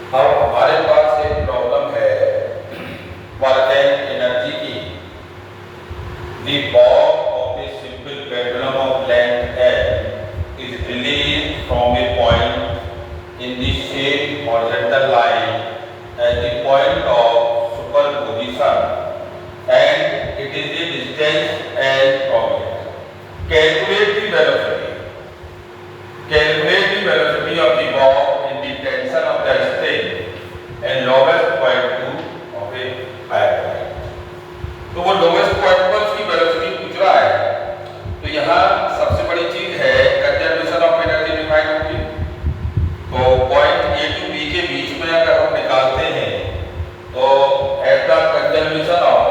अब हमारे पास एक प्रॉब्लम है वर्क एंड एनर्जी की। The bob of a simple pendulum of length L is released from a point in the same horizontal line as the point of superposition and it is the distance L from it. Calculate the velocity. Calculate the velocity of the bob in the tension of the string and lowest point to of a higher point. तो वो lowest point पर उसकी velocity पूछ रहा है। तो यहाँ सबसे बड़ी चीज है कंजर्वेशन ऑफ एनर्जी डिफाइन होगी। तो पॉइंट ए टू बी के बीच में अगर हम निकालते हैं तो at the conservation of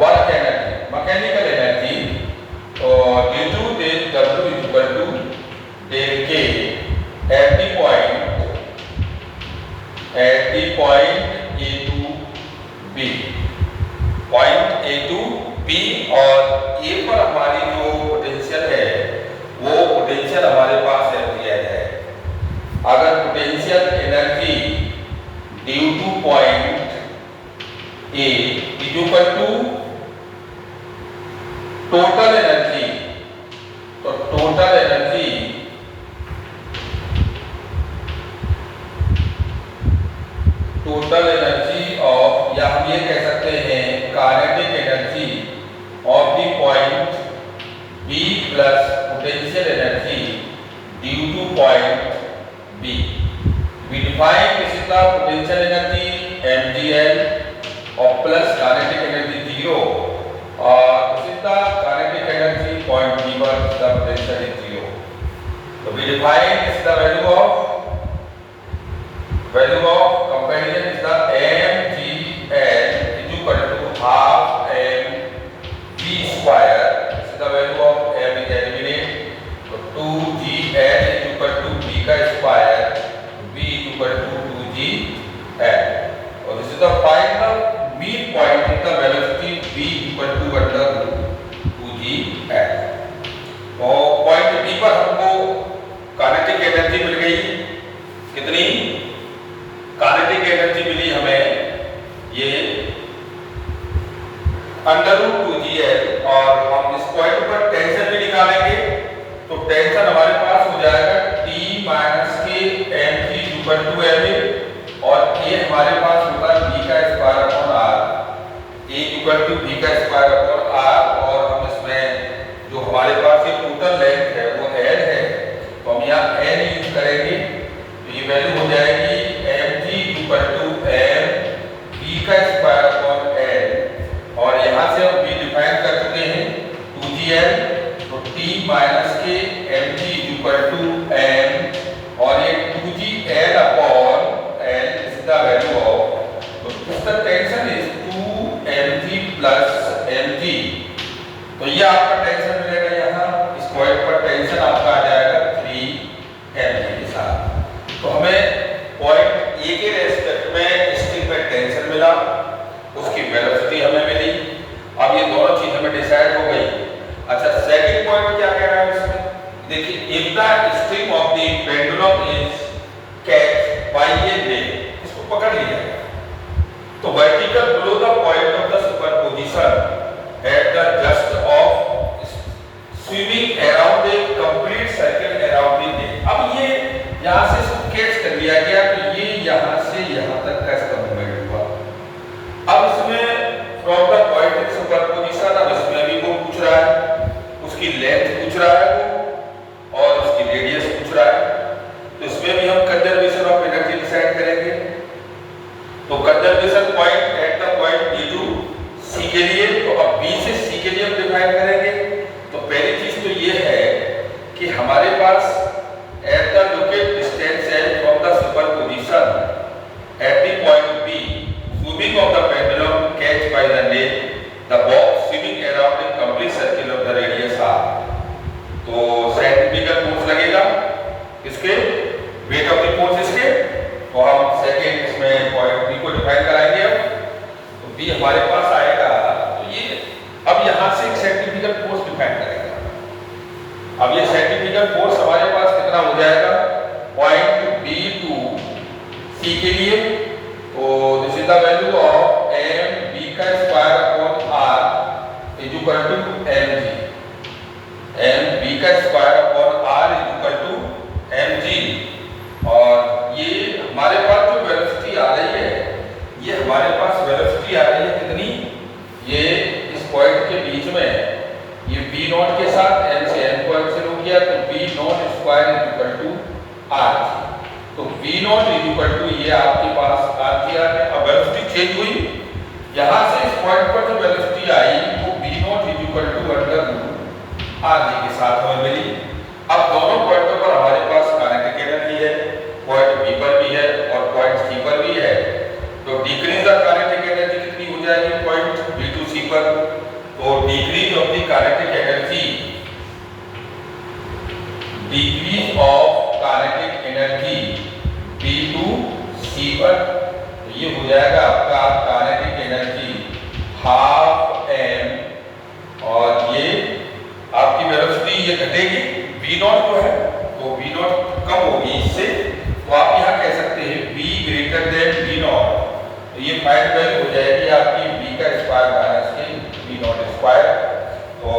work energy mechanical energy तो D to del W is equal to del K at the point A to B, point A to B और A पर हमारी जो पोटेंशियल है वो पोटेंशियल हमारे पास दिया है। अगर potential energy due to point A is equal to total energy, तो टोटल एनर्जी ऑफ, या हम ये कह सकते हैं kinetic energy of the point B plus potential energy due to point B। We define this is the potential energy mgl और plus kinetic energy 0 और this is the kinetic energy point B पर the potential is 0। तो we define this the value of comparison is the mgl is equal to half mv square. This is the value of m is eliminated. So 2gl is equal to b का square, b is equal to 2gl. और this is the final mean point in the velocity b is equal to under 2gl. तो point b पर हमको kinetic energy मिल गई कितनी? Kinetic energy मिली हमें ये √2gl और हम इस पॉइंट पर टेंशन भी निकालेंगे तो टेंशन हमारे पास हो जाएगा T माइनस के mg इक्वल टू ma और a हमारे पास होता है b का square upon r, a equal to b का स्क्वायर अपॉन r और हम इसमें जो हमारे पास ये टोटल लेंथ है वो l है तो हम यहाँ n यूज करेंगे तो ये वैल्यू हो जाएगी इक्वल टू m b का स्क्वायर अपॉन l और यहाँ से हम b डिफाइन कर चुके हैं 2gl तो t माइनस के mg इक्वल टू m और ये 2gl upon l is the value of, तो the tension is 2mg plus mg। तो ये आपका टेंशन मिलेगा यहाँ इस पॉइंट पर टेंशन आपका आ जाएगा 3mg के साथ। तो हमें पॉइंट ए के रेस्पेक्ट में स्ट्रिंग में टेंशन मिला, उसकी वेलोसिटी हमें मिली। अब ये दोनों चीज हमें डिसाइड हो गई। अच्छा सेकंड पॉइंट क्या कह रहा है इसमें? देखिए if the string of the pendulum is catch by a nail, इसको पकड़ लिया तो vertical below the point of the superposition at the just of swimming around a complete circle around the nail. अब ये यहाँ से इसको कैच कर लिया गया तो ये यहाँ से यहाँ तक का इसका मूवमेंट हुआ। अब इसमें from the point of superposition, अब इसमें भी वो पूछ रहा है, उसकी लेंथ पूछ रहा है वो और उसकी रेडियस पूछ रहा है। तो इसमें भी हम कंजर्वेशन ऑफ एनर्जी डिसाइड करेंगे। तो conservation point at the point B to C के लिए, तो अब B से C के लिए हम डिफाइन करेंगे। तो पहली चीज तो ये है कि हमारे पास at the located distance L from the superposition at the point B, swimming of the pendulum catch by the nail, the bob swimming around a complete circle of the radius r। तो centrifugal force लगेगा किसके? Weight of the force इसके। तो हम second इसमें point B को define कराएंगे। अब तो B हमारे पास आएगा तो ये अब यहाँ से सेंट्रीफ्यूगल फोर्स डिफाइन करेगा। अब ये ग्रेविटेशनल फोर्स हमारे पास कितना हो जाएगा, पॉइंट बी टू सी के लिए, तो this is the value of M B का square upon R is equal to M G. M B का square upon R is equal to M G. और ये हमारे पास जो वेलोसिटी आ रही है, ये हमारे पास वेलोसिटी आ रही है कितनी, ये इस पॉइंट के बीच में ये v नॉट के साथ n से n को कैंसिल हो गया, तो v not square is equal to r। तो v not is equal to ये आपके पास r किया है। अब वेलोसिटी चेंज हुई, यहां से इस पॉइंट पर जो वेलोसिटी आई वो v not is equal to under root r के साथ हमें मिली। अब दोनों पॉइंटों पर हमारे पास काइनेटिक एनर्जी है, पॉइंट b पर भी है और पॉइंट c पर भी है। तो डिक्रीज द काइनेटिक एनर्जी कितनी हो जाएगी पॉइंट b टू c पर, तो decrease of the kinetic energy, decrease of kinetic energy b to c पर, तो ये हो जाएगा आपका काइनेटिक एनर्जी हाफ m, और ये आपकी वेलोसिटी ये घटेगी, v नॉट जो है तो v नॉट कम होगी इससे, तो आप यहाँ कह सकते हैं v greater than v not, तो ये फाइनल वैल्यू हो जाएगी आपकी v का स्क्वायर माइनस के v नॉट स्क्वायर। तो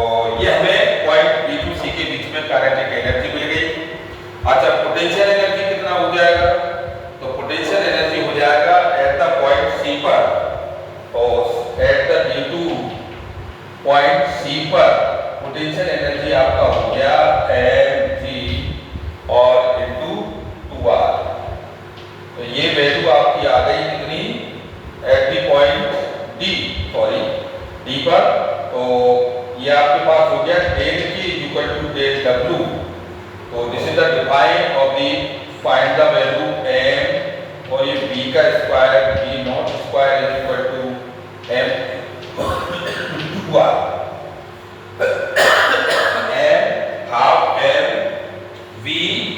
ये हमें पॉइंट b टू c के बीच में काइनेटिक एनर्जी मिल गई। अच्छा, पोटेंशियल एनर्जी कितना हो जाएगा, तो पोटेंशियल एनर्जी हो जाएगा एट द पॉइंट c पर, और at the b two point c पर पोटेंशियल एनर्जी आपका हो गया mg और इनटू 2r। तो ये वैल्यू आपकी आ गई कितनी एट द पॉइंट d पर, तो ये आपके पास हो गया del g is equal to del w। तो this is the define of the find the value m, और ये b का स्क्वायर b not square is equal to m 2r, m half m v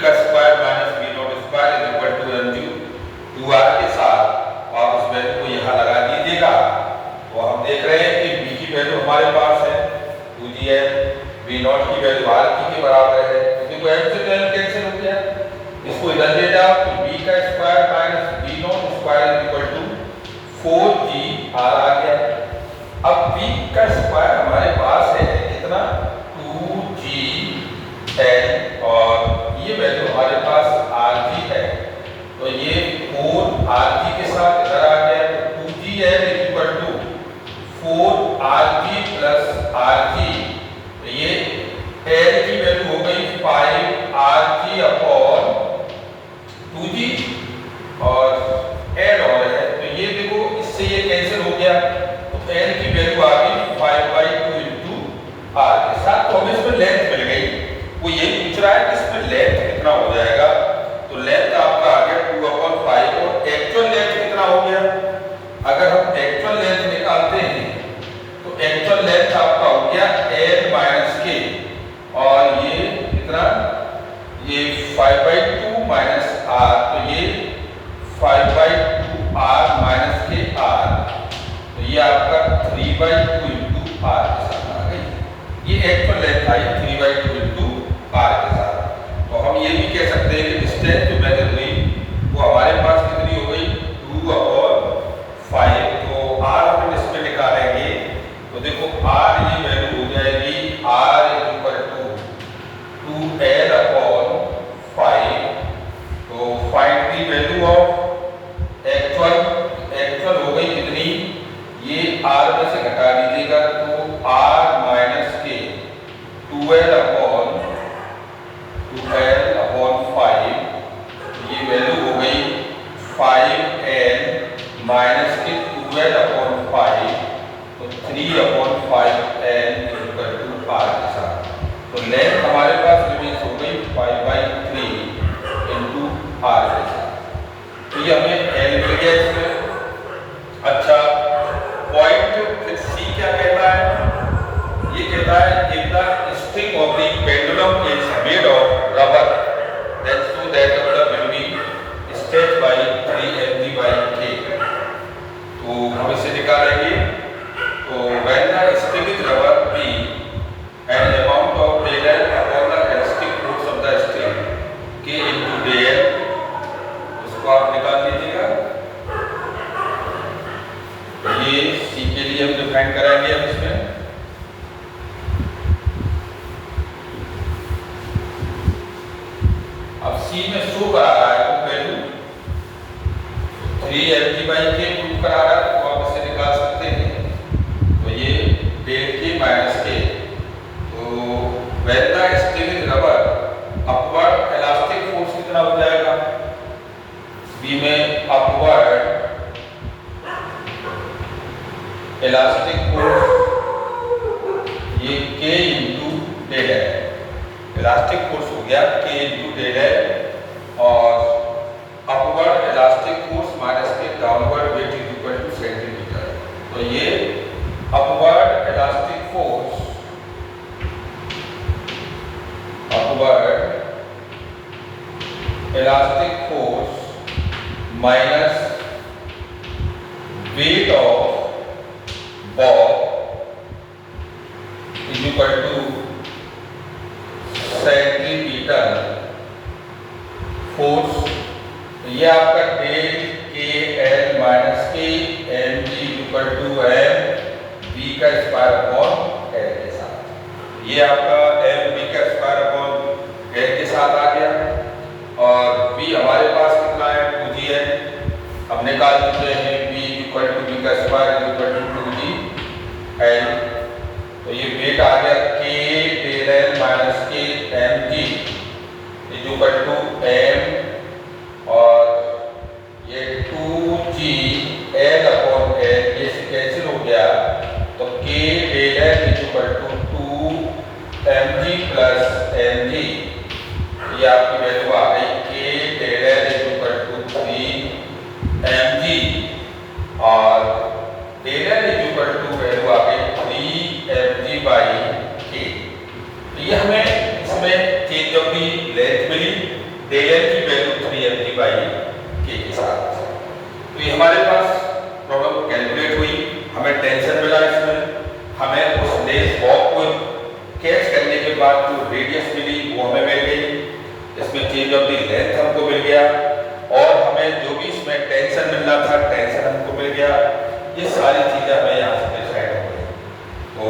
का स्क्वायर minus v not square is equal to m 2r के साथ आप उस वैल्यू को यहाँ लगा दीजिएगा। तो हम देख रहे हैं कि b की वैल्यू हमारे पास है 2gm, v नॉट की वैल्यू r के बराबर है, क्योंकि m से तो m कैंसिल हो गया, इसको इधर ले जाओ तो b का स्क्वायर minus v not square is equal to 4gr आ गया। अब b का स्क्वायर हमारे पास है कितना 2gn, और ये वैल्यू हमारे पास rg है, तो ये 4rg के साथ इधर आ गया, तो 2gn is equal to 4rg plus rg, तो ये l की वैल्यू हो गई 5rg अपॉन 2g, और l और है, तो ये देखो इससे ये कैंसिल हो गया, तो l की वैल्यू आ गई 5/2 इनटू r के साथ। तो हमें इसमें लेंथ मिल गई। वो ये पूछ रहा है कि इसमें लेंथ कितना हो जाएगा, तो लेंथ आपका आ गया 2/5, और एक्चुअल लेंथ कितना हो गया, अगर हम एक्चुअल लेंथ निकालते हैं तो एक्चुअल लेंथ आपका हो गया l माइनस k, और ये कितना, ये 5/2 माइनस r, तो ये 5/2 r माइनस के r, तो ये आपका 3/2 इनटू r के साथ आ गई। ये एक्चुअल लेंथ आई 3/2 इनटू r के साथ। तो हम ये भी कह सकते हैं कि डिस्टेंस जो मेजर हुई वो हमारे पास कितनी हो गई 2/5, तो r हम इसमें निकालेंगे, तो देखो r ये वैल्यू हो जाएगी r is equal to 2l upon 5। तो find the value of actual हो गई कितनी, ये r में से घटा दीजिएगा, तो r माइनस के 2l अपॉन इलास्टिक फोर्स ये K इंटू डेल है, इलास्टिक फोर्स हो गया K इंटू डेल है, और अपवर्ड इलास्टिक फोर्स माइनस के downward weight is equal to centimetre. तो ये upward elastic force, upward elastic force minus weight of bob is equal to centimetre force. ये आपका डेल के एल माइनस के m g equal to m B का square upon l के साथ, ये आपका एम बी का स्क्वायर अपॉन एल के साथ आ गया, और बी हमारे पास कितना है 2g है, हम निकाल चुके हैं बी इक्वल टू बी का square equal to 2g l. तो ये वेट आ गया के डेल एल माइनस के m g is equal to m, और ये 2g एल अपॉन एल ये से कैंसिल हो गया, तो k del L is equal to 2mg plus mg, ये आपकी वैल्यू आ गई k del L is equal to 3mg, और del L is equal to value आ गई 3mg बाई k। तो ये हमें इसमें चेंज ऑफ दी लेंथ मिली, डेल एल की वैल्यू 3mg बाई k के साथ। तो ये हमारे पास प्रॉब्लम कैलकुलेट हुई, हमें टेंशन मिला, इसमें हमें उस लेस बॉब को कैच करने के बाद जो रेडियस मिली वो हमें मिल गई, इसमें चेंज ऑफ दी लेंथ हमको मिल गया, और हमें जो भी इसमें टेंशन मिलना था टेंशन हमको मिल गया। ये सारी चीज़ें हमें यहाँ से डिसाइड हो गई। तो